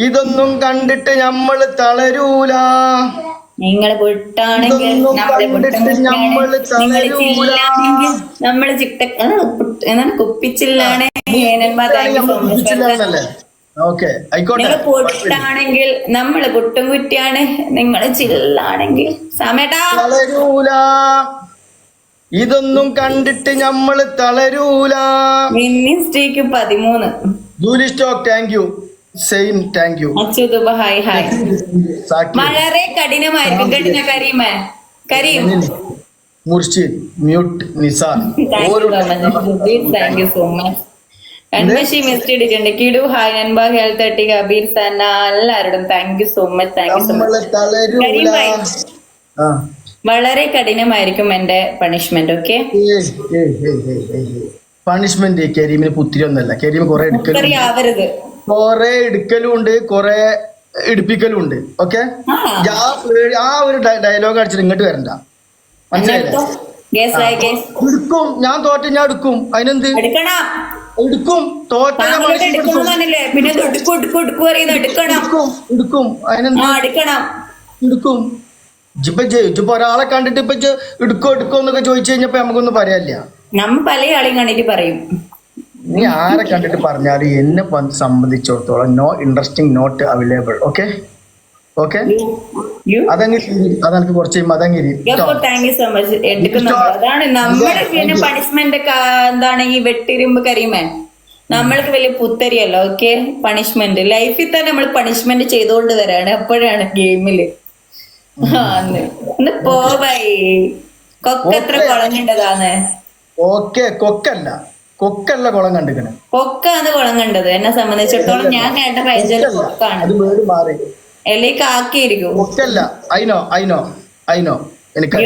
ഇതൊന്നും കണ്ടിട്ട് നമ്മള് തളരൂല. നിങ്ങൾ പൊട്ടാണെങ്കിൽ നമ്മള് എന്താണ് കുപ്പിച്ചില്ലാണ്. നിങ്ങൾ പൊട്ടാണെങ്കിൽ നമ്മള് പൊട്ടും കുറ്റിയാണ്. നിങ്ങൾ ചില്ലാണെങ്കിൽ സമേട്ടാ തളരൂല. ഇതൊന്നും കണ്ടിട്ട് നമ്മള് തളരൂല. മിനിസ്ട്രിക്ക് 13 ജൂലി സ്റ്റോക്ക് thank you. Same thank you. അച്യുതൂബ ഹായ് ഹായ്. വളരെ കഠിനമായിരിക്കും കേട്ടോ കരീമേ. Karim Murshid mute Nisar thank you so much. കൺമഷി മിസ് ചെയ്തിട്ടുണ്ട്. കിടു ഹായ്. അൻബ ഹെൽത്ത് തട്ടി കബീർ സന്ന എല്ലാവരോടും thank you so much. Thank you so much. Karim ഭായ് വളരെ കഠിനമായിരിക്കും എന്റെ പണിഷ്മെന്റ്. ഓക്കെ പണിഷ്മെന്റ് കരീമിന് പുത്തിരി ഒന്നല്ല. കരീം കുറെ എടുക്കലും ഉണ്ട്, കുറെ എടുപ്പിക്കലും ഉണ്ട്. ഓക്കെ ആ ഒരു ഡയലോഗ് അടിച്ചിട്ട് ഇങ്ങോട്ട് വരണ്ട. എടുക്കും ഞാൻ തോറ്റ ഞാൻ എടുക്കും. അതിനെന്ത് എടുക്കും? തോറ്റ എടുക്കും. അതിനെന്ത് എടുക്കും? ഇപ്പൊ ഒരാളെ കണ്ടിട്ട് ഇപ്പൊ എടുക്കോ എന്നൊക്കെ ചോദിച്ചു കഴിഞ്ഞപ്പോ നമുക്കൊന്നും പറയാനില്ല. നമ്മ പല ആളെയും കണ്ടിട്ട് പറയും. നീ ആരെ കണ്ടിട്ട് പറഞ്ഞാലും എന്നെ സംബന്ധിച്ചിടത്തോളം no interesting not available. Okay okay അതെനിക്ക് കുറച്ച് മതങ്ങിരി. Thank you so much. അതാണ് നമ്മുടെ പിന്നെ പണിഷ്മെന്റ് എന്താണ് ഈ വെട്ടിരുമ്പ് കരിമേ. നമ്മൾക്ക് വലിയ പുത്തരിയല്ല. ഓക്കെ പണിഷ്മെന്റ് ലൈഫിൽ തന്നെ നമ്മൾ പണിഷ്മെന്റ് ചെയ്തുകൊണ്ട് വരാണ്. അപ്പോഴാണ് ഗെയിമില് ഒന്ന് പോവായി. കൊക്കെത്ര കുളങ്ങണ്ടതാണ്. ഓക്കെ കൊക്കല്ല കുളം കണ്ടിക്കണേ. കൊക്കാണ് കുളം കണ്ടത്. എന്നെ സംബന്ധിച്ചിടത്തോളം ഞാൻ കേട്ട പരിചയം കൊക്കാണ്. അല്ലെങ്കിൽ കാക്കിയിരിക്കും. കൊക്കല്ല. അയിനോ എനിക്ക്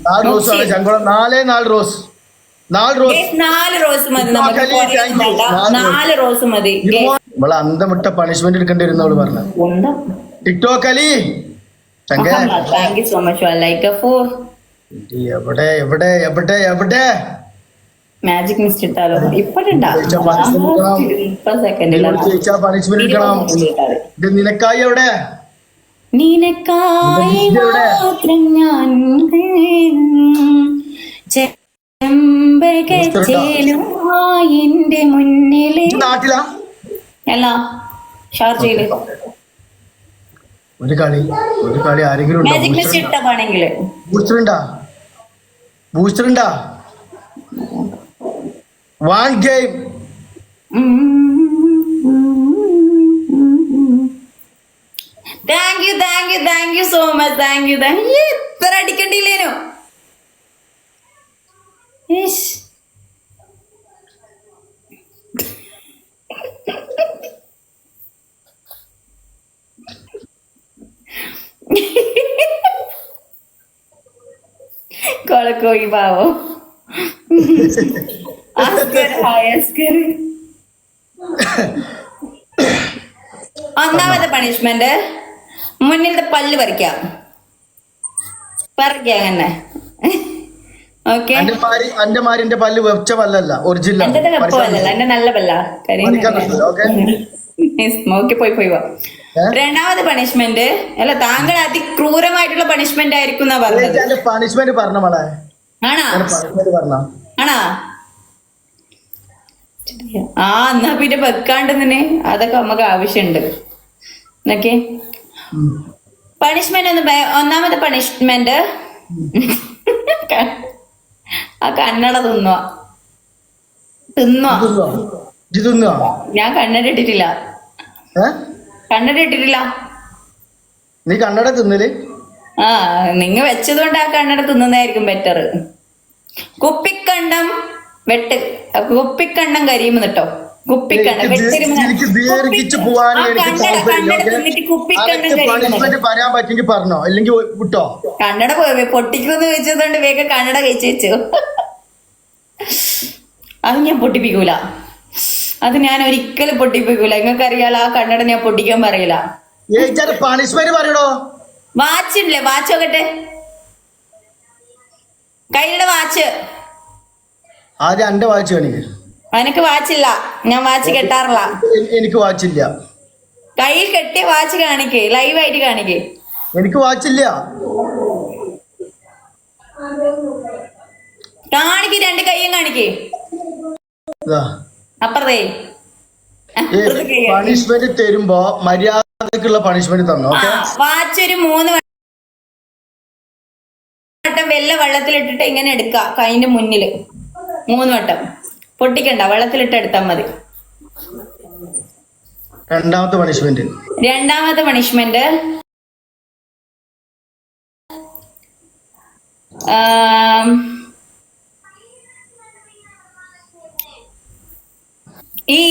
4 റോസ്. 4 റോസ് മതി. 4 റോസ് മതി. നമ്മള് അന്തമിട്ട പണിഷ്മെന്റ് എടുക്കേണ്ടി വരുന്നവള് പറഞ്ഞു. TikTok Ali thank you so much. Like എവിടെ മാജിക് മിസ്റ്റ് ഇട്ടാലോ? നിനക്കായി എവിടെ? നിനക്കായി മാത്രം ഞാൻ എന്റെ മുന്നില്. നാട്ടിലാ അല്ല ഷാർജയില് ഒരു കളി ആരെങ്കിലും ബൂസ്റ്ററുണ്ടാ? One game. Thank you so much. Thank you. ഇത്ര അടിക്കണ്ടില്ലേനോ? കൊളക്കോയി പാവോ. ഒന്നാമത്തെ പണിഷ്മെന്റ് മുന്നിലത്തെ പല്ല് പറിക്കാം അങ്ങനെ. ഓക്കെ എന്റെ മാരിന്റെ പല്ല് വെച്ച പല്ലല്ല, ഒറിജിനൽ. എന്റെ നല്ല പല്ല. പോയി വാ. രണ്ടാമത് പണിഷ്മെന്റ് അല്ല, താങ്കൾ അതിക്രൂരമായിട്ടുള്ള പണിഷ്മെന്റ് ആയിരിക്കും എന്നാ പറഞ്ഞത്. പണിഷ്മെന്റ് പറഞ്ഞ മോളെ ആണോ? എന്നാ പിന്നെ വെക്കാണ്ട് തന്നെ അതൊക്കെ നമുക്ക് ആവശ്യമുണ്ട്. ഓക്കെ പണിഷ്മെന്റ് ഒന്നാമത്തെ പണിഷ്മെന്റ് ആ കണ്ണട തിന്നോ. ഞാൻ കണ്ണട ഇട്ടിട്ടില്ല. നീ കണ്ണട തിന്നല്? നിങ്ങ വെച്ചതുകൊണ്ട് ആ കണ്ണട തിന്നുന്നതായിരിക്കും ബെറ്റർ. കുപ്പിക്കണ്ടം കരിയുമ്പോ കേട്ടോ. കുപ്പിക്കണ്ടം കണ്ണട പൊട്ടിക്കുമെന്ന് വെച്ചതുകൊണ്ട് വേഗം കണ്ണട കഴിച്ചു വെച്ചു. അത് ഞാൻ പൊട്ടിപ്പിക്കൂല. അത് ഞാൻ ഒരിക്കലും പൊട്ടിപ്പിക്കൂല. നിങ്ങൾക്ക് അറിയാലോ ആ കണ്ണട ഞാൻ പൊട്ടിക്കാൻ പറയില്ല. വാച്ച് ഇല്ലേ? വാച്ച് നോക്കട്ടെ. കയ്യിലുള്ള വാച്ച്. ആദ്യം എന്റെ വാച്ച് അവനക്ക് വാച്ചില്ല, ഞാൻ വാച്ച് കെട്ടാറില്ല. എനിക്ക് വാച്ചില്ല. കയ്യിൽ കെട്ടിയ വാച്ച് കാണിക്കേ, ലൈവായിട്ട് കാണിക്കേ. എനിക്ക് വാച്ചില്ല. കാണിക്ക്, രണ്ട് കയ്യും കാണിക്കേ. അപ്പുറത്തേ പണിഷ്മെന്റ് തരുമ്പോ മര്യാദക്കുള്ള പണിഷ്മെന്റ് തന്നു. വാച്ച് ഒരു 3 വട്ടം വെള്ളത്തിലിട്ടിട്ട് ഇങ്ങനെ എടുക്ക, കൈന്റെ മുന്നില് 3 വട്ടം പൊട്ടിക്കണ്ട, വെള്ളത്തിലിട്ട് എടുത്താൽ മതി. രണ്ടാമത്തെ പണിഷ്മെന്റ് ഈ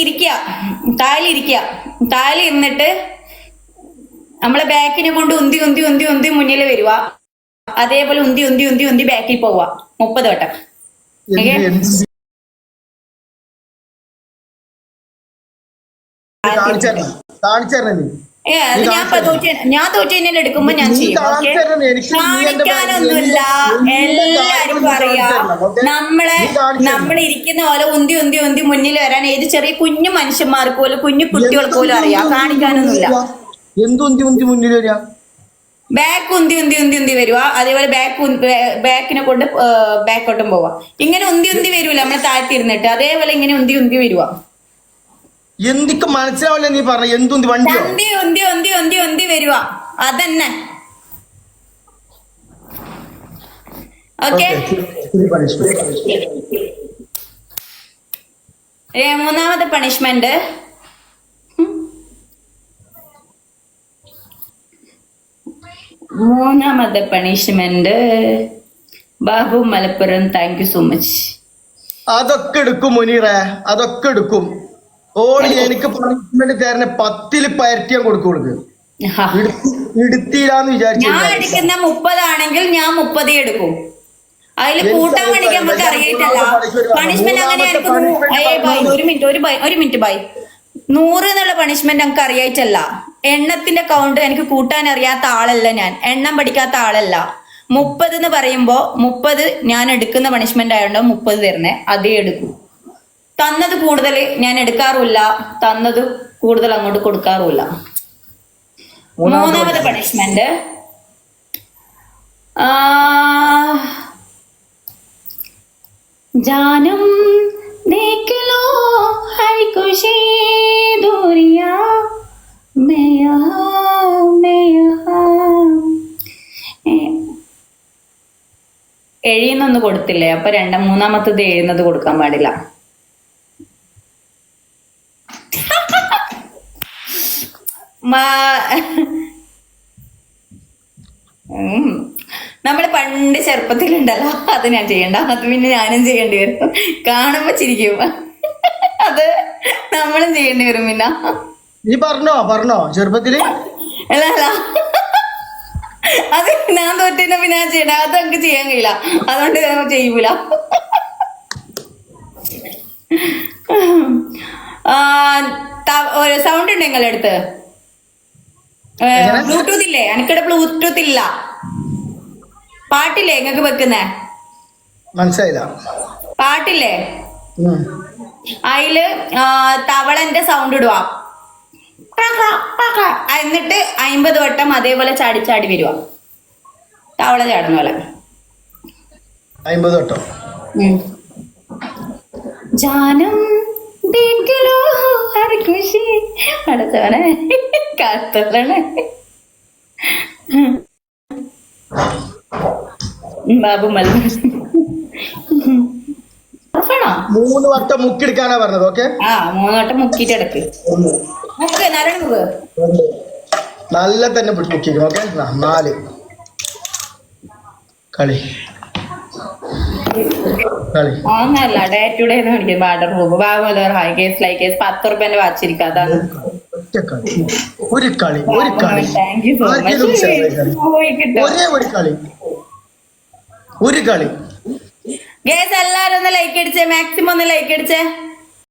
താലി ഇരുന്നിട്ട് നമ്മളെ ബാക്കിനെ കൊണ്ട് ഉന്തി മുന്നിൽ വരുക. അതേപോലെ ഉന്തി ബാക്കിൽ പോവുക 30 വട്ടം. ഞാൻ തോറ്റേനെ എടുക്കുമ്പോ ഞാൻ ചെയ്യും. കാണിക്കാനൊന്നുമില്ല, എല്ലാരും പറയാ നമ്മളിരിക്കുന്ന പോലെ ഉന്തി മുന്നിൽ വരാൻ ഏത് ചെറിയ കുഞ്ഞു മനുഷ്യന്മാർക്ക് പോലും കുഞ്ഞു കുട്ടികൾക്ക് പോലും അറിയാം. കാണിക്കാനൊന്നുമില്ല. മുന്നിൽ വരിക, ബാക്ക് ഉന്തി വരുക. അതേപോലെ ബാക്കിനെ കൊണ്ട് ബാക്കോട്ടും പോവാ. ഇങ്ങനെ ഉന്തി വരൂല നമ്മളെ താഴ്ത്തിരുന്നിട്ട്, അതേപോലെ ഇങ്ങനെ ഉന്തി വരുക. എന്തൊക്കെ മനസ്സിലാവില്ല നീ പറഞ്ഞ എന്തുന്തി വണ്ടി ഉന്തി വരുക, അതന്നെ. ഓക്കെ, മൂന്നാമത്തെ punishment Babu Malappuram, thank you so much. അതൊക്കെ എടുക്കും മുനീറേ, അതൊക്കെ എടുക്കും. ഓള് എനിക്ക് പണിഷ്മെന്റ് തരണ 10 പരട്ടി ഞാൻ കൊടുക്കും. എടുത്തില്ലാന്ന് വിചാരിച്ചു. ഞാൻ എടുക്കുന്ന 30 ആണെങ്കിൽ ഞാൻ 30 എടുക്കും. അതില് കൂട്ടാൻ വേണ്ടിക്ക് നമുക്ക് അറിയിട്ടല്ല. പണിഷ്മെന്റ് അങ്ങനെ ഒരു മിനിറ്റ് ബൈ. 100 എന്നുള്ള പണിഷ്മെന്റ് നമുക്ക് അറിയായിട്ടല്ല. എണ്ണത്തിന്റെ കൗണ്ട് എനിക്ക് കൂട്ടാൻ അറിയാത്ത ആളല്ല ഞാൻ, എണ്ണം പഠിക്കാത്ത ആളല്ല. 30 എന്ന് പറയുമ്പോ 30 ഞാൻ എടുക്കുന്ന പണിഷ്മെന്റ് ആയതുകൊണ്ട് 30 തരുന്നേ, അതേ എടുക്കും. തന്നത് കൂടുതൽ ഞാൻ എടുക്കാറുമില്ല, തന്നത് കൂടുതൽ അങ്ങോട്ട് കൊടുക്കാറുമില്ല. മൂന്നാമത്തെ പണിഷ്മെന്റ് ജാനം ദേഖ് ലോ ഹൈ ഖുശി ദൂരിയാ मैं यहाँ എഴുന്നൊന്നും കൊടുത്തില്ലേ, അപ്പൊ മൂന്നാമത്തത് എഴുന്നത് കൊടുക്കാൻ പാടില്ല. നമ്മള് പണ്ട് ചെറുപ്പത്തിലുണ്ടല്ലോ, അത് ഞാൻ ചെയ്യണ്ട, അത് പിന്നെ ഞാനും ചെയ്യേണ്ടി വരും. കാണുമ്പോ ചിരിക്കും, അത് നമ്മളും ചെയ്യേണ്ടി വരും. പിന്നെ നീ പറഞ്ഞോ ചെറുപ്പത്തില് അല്ല അത് ഞാൻ തോറ്റിന പിന്നെ ഞാൻ ചെയ്യണ്ട, അത് നമുക്ക് ചെയ്യാൻ കഴിയില്ല, അതുകൊണ്ട് ഞാൻ ചെയ്യൂല. സൗണ്ട് ഉണ്ട് നിങ്ങളുടെ അടുത്ത്? ബ്ലൂടൂത്ത് ഇല്ലേ? എനിക്കിടെ ബ്ലൂടൂത്ത് ഇല്ല. പാട്ടില്ലേ നിങ്ങക്ക് വെക്കുന്നേ? മനസ്സിലായില്ല. പാട്ടില്ലേ, അതില് തവളന്റെ സൗണ്ട് ഇടുക, എന്നിട്ട് 50 വട്ടം അതേപോലെ ചാടി വരുക, തവള ചാടുന്ന പോലെ 50 വട്ടം. ജാനം ദേഖ്ലോ ഹർ ഖുശി, അടുത്തവനെ കാത്തവനെ ബാബു മലപ്പുറം. 3 വട്ടം മുക്കിയെടുക്കാനാ പറഞ്ഞത്. ഓക്കെ, 3 വട്ടം മുക്കിട്ട് എടുക്ക്. നല്ല തന്നെ മുക്കിക്കണം. ഓക്കെ, 4 കളി ഒന്നല്ല, ഡേ ടു ഡേ കാണിക്കും. ബാർഡർ റൂബ് ബാബു ഹൈ കേസ് ലൈ കേസ് 10 റുപ്യന്റെ വാച്ചിരിക്കും. അതാണ് ഒരു കളി. Thank you so much. ഒരു കളി. ഗേസ് എല്ലാരും ഒന്ന് ലൈക്ക് അടിച്ചേ, മാക്സിമം ഒന്ന് ലൈക്ക് അടിച്ചേ.